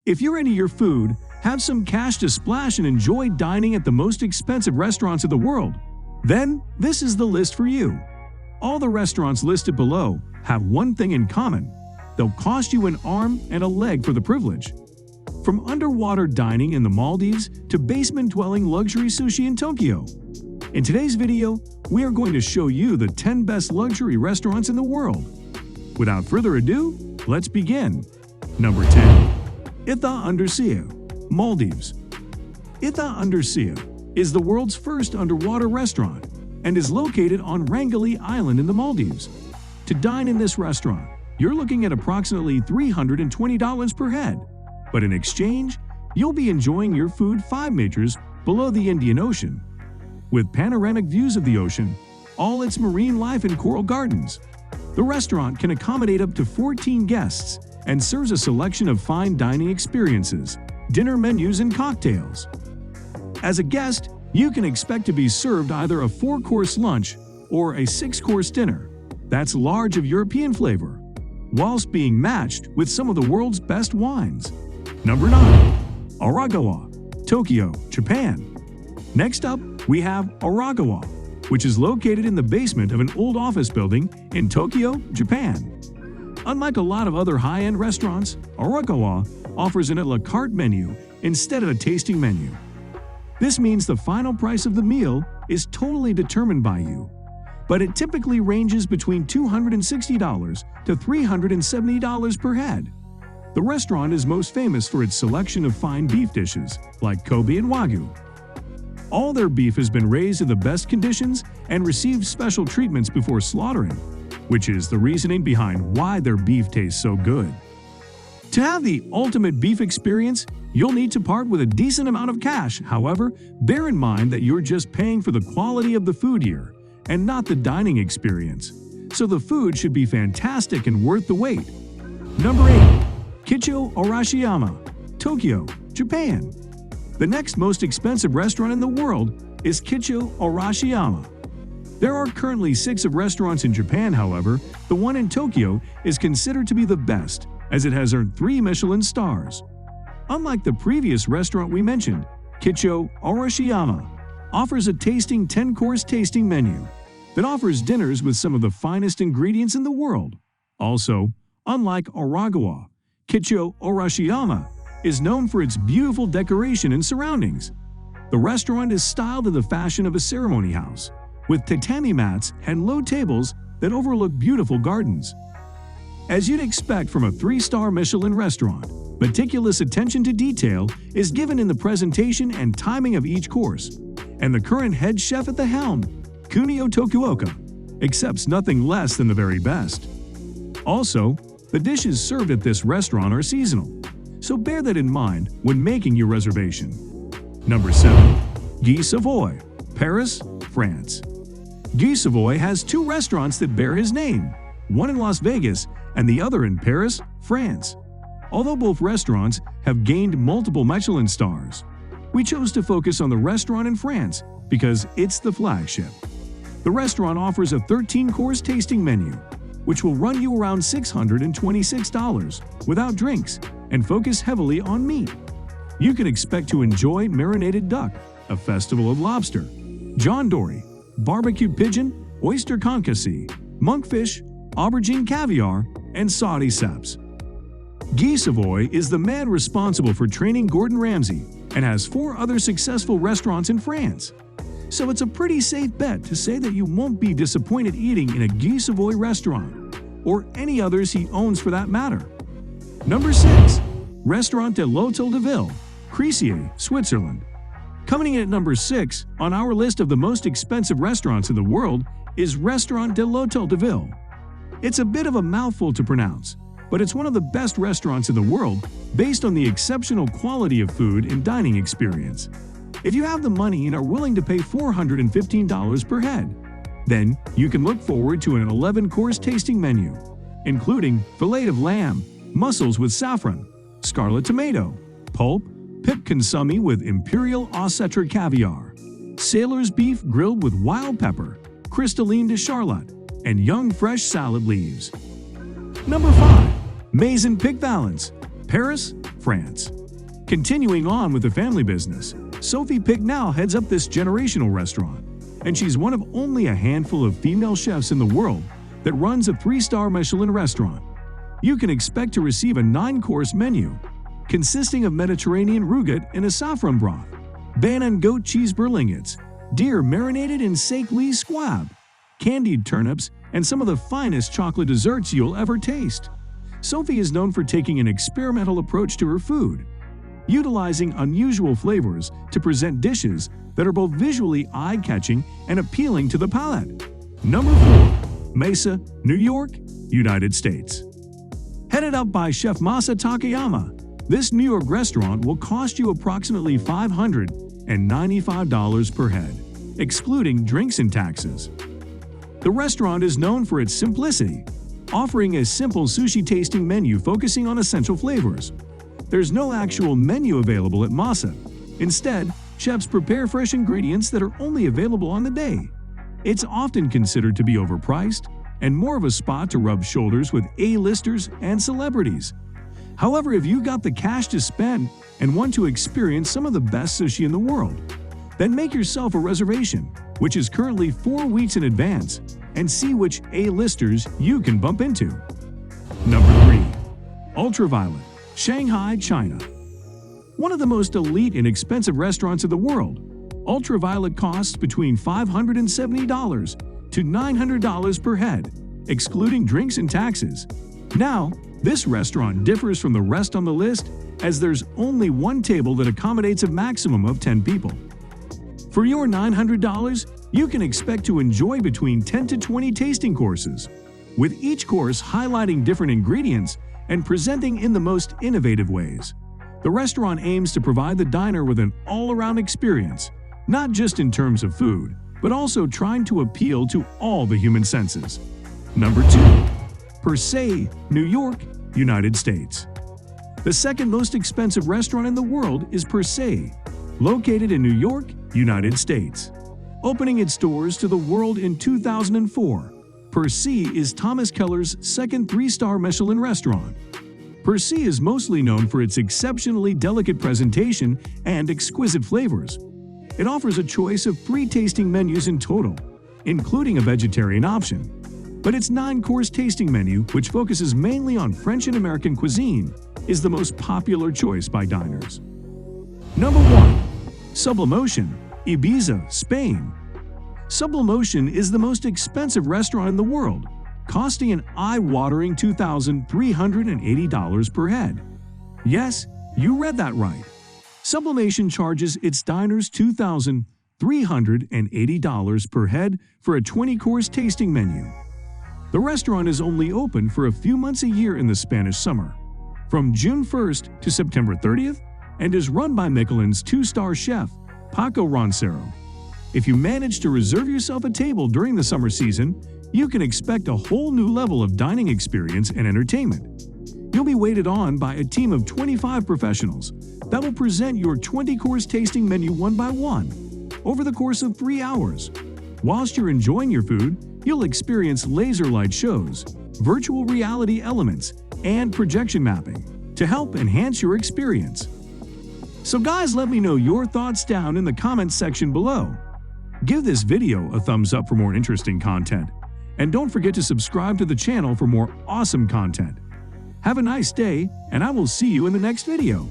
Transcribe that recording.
If you're into your food, have some cash to splash and enjoy dining at the most expensive restaurants in the world, then this is the list for you. All the restaurants listed below have one thing in common: they'll cost you an arm and a leg for the privilege. From underwater dining in the Maldives to basement-dwelling luxury sushi in Tokyo. In today's video, we are going to show you the 10 best luxury restaurants in the world. Without further ado, let's begin. Number 10. Ithaa Undersea, Maldives. Ithaa Undersea is the world's first underwater restaurant and is located on Rangali Island in the Maldives. To dine in this restaurant, you're looking at approximately $320 per head, but in exchange, you'll be enjoying your food 5 meters below the Indian Ocean. With panoramic views of the ocean, all its marine life and coral gardens, the restaurant can accommodate up to 14 guests and serves a selection of fine dining experiences, dinner menus, and cocktails. As a guest, you can expect to be served either a 4-course lunch or a 6-course dinner that's large of European flavor, whilst being matched with some of the world's best wines. Number 9. Aragawa, Tokyo, Japan. Next up, we have Aragawa, which is located in the basement of an old office building in Tokyo, Japan. Unlike a lot of other high-end restaurants, Aragawa offers an a la carte menu instead of a tasting menu. This means the final price of the meal is totally determined by you, but it typically ranges between $260 to $370 per head. The restaurant is most famous for its selection of fine beef dishes, like Kobe and Wagyu. All their beef has been raised in the best conditions and received special treatments before slaughtering, which is the reasoning behind why their beef tastes so good. To have the ultimate beef experience, you'll need to part with a decent amount of cash. However, bear in mind that you're just paying for the quality of the food here and not the dining experience, so the food should be fantastic and worth the wait. Number 8. Kitcho Arashiyama, Tokyo, Japan. The next most expensive restaurant in the world is Kitcho Arashiyama. There are currently 6 restaurants in Japan. However, the one in Tokyo is considered to be the best, as it has earned 3 Michelin stars. Unlike the previous restaurant we mentioned, Kitcho Arashiyama offers a tasting 10-course tasting menu that offers dinners with some of the finest ingredients in the world. Also, unlike Aragawa, Kitcho Arashiyama is known for its beautiful decoration and surroundings. The restaurant is styled in the fashion of a ceremony house, with tatami mats and low tables that overlook beautiful gardens. As you'd expect from a 3-star Michelin restaurant, meticulous attention to detail is given in the presentation and timing of each course, and the current head chef at the helm, Kunio Tokuoka, accepts nothing less than the very best. Also, the dishes served at this restaurant are seasonal, so bear that in mind when making your reservation. Number 7. Guy Savoy, Paris, France. Guy Savoy has 2 restaurants that bear his name, one in Las Vegas and the other in Paris, France. Although both restaurants have gained multiple Michelin stars, we chose to focus on the restaurant in France because it's the flagship. The restaurant offers a 13-course tasting menu, which will run you around $626 without drinks and focus heavily on meat. You can expect to enjoy marinated duck, a festival of lobster, John Dory, barbecued pigeon, oyster concasse, monkfish, aubergine caviar, and Saudi ceps. Guy Savoy is the man responsible for training Gordon Ramsay and has 4 other successful restaurants in France. So it's a pretty safe bet to say that you won't be disappointed eating in a Guy Savoy restaurant, or any others he owns for that matter. Number 6. Restaurant de l'Hôtel de Ville, Crissier, Switzerland. Coming in at number 6 on our list of the most expensive restaurants in the world is Restaurant de l'Hôtel de Ville. It's a bit of a mouthful to pronounce, but it's one of the best restaurants in the world based on the exceptional quality of food and dining experience. If you have the money and are willing to pay $415 per head, then you can look forward to an 11-course tasting menu, including fillet of lamb, mussels with saffron, scarlet tomato, pulp, pip consomme with imperial Osseter caviar, sailor's beef grilled with wild pepper, crystalline de charlotte, and young fresh salad leaves. Number 5. Maison Valence, Paris, France. Continuing on with the family business, Sophie Picknell heads up this generational restaurant, and she's one of only a handful of female chefs in the world that runs a 3-star Michelin restaurant. You can expect to receive a 9-course menu, consisting of Mediterranean rougat in a saffron broth, ban and goat cheese berlingots, deer marinated in sake-lee squab, candied turnips, and some of the finest chocolate desserts you'll ever taste. Sophie is known for taking an experimental approach to her food, utilizing unusual flavors to present dishes that are both visually eye-catching and appealing to the palate. Number 4. Masa, New York, United States. Headed up by Chef Masa Takayama, this New York restaurant will cost you approximately $595 per head, excluding drinks and taxes. The restaurant is known for its simplicity, offering a simple sushi tasting menu focusing on essential flavors. There's no actual menu available at Masa. Instead, chefs prepare fresh ingredients that are only available on the day. It's often considered to be overpriced and more of a spot to rub shoulders with A-listers and celebrities. However, if you got the cash to spend and want to experience some of the best sushi in the world, then make yourself a reservation, which is currently 4 weeks in advance, and see which A-listers you can bump into. Number 3. Ultraviolet, Shanghai, China. One of the most elite and expensive restaurants in the world, Ultraviolet costs between $570 to $900 per head, excluding drinks and taxes. Now, this restaurant differs from the rest on the list as there's only one table that accommodates a maximum of 10 people. For your $900, you can expect to enjoy between 10 to 20 tasting courses, with each course highlighting different ingredients and presenting in the most innovative ways. The restaurant aims to provide the diner with an all-around experience, not just in terms of food, but also trying to appeal to all the human senses. Number 2. Crissier, New York, United States. The second most expensive restaurant in the world is Crissier, located in New York, United States. Opening its doors to the world in 2004, Crissier is Thomas Keller's second 3-star Michelin restaurant. Crissier is mostly known for its exceptionally delicate presentation and exquisite flavors. It offers a choice of 3 tasting menus in total, including a vegetarian option. But its 9-course tasting menu, which focuses mainly on French and American cuisine, is the most popular choice by diners. Number 1. Sublimotion, Ibiza, Spain. Sublimotion is the most expensive restaurant in the world, costing an eye-watering $2,380 per head. Yes, you read that right. Sublimotion charges its diners $2,380 per head for a 20-course tasting menu. The restaurant is only open for a few months a year in the Spanish summer, from June 1st to September 30th, and is run by Michelin's 2-star chef, Paco Roncero. If you manage to reserve yourself a table during the summer season, you can expect a whole new level of dining experience and entertainment. You'll be waited on by a team of 25 professionals that will present your 20-course tasting menu one by one over the course of 3 hours. Whilst you're enjoying your food, you'll experience laser light shows, virtual reality elements, and projection mapping to help enhance your experience. So guys, let me know your thoughts down in the comments section below. Give this video a thumbs up for more interesting content, and don't forget to subscribe to the channel for more awesome content. Have a nice day, and I will see you in the next video.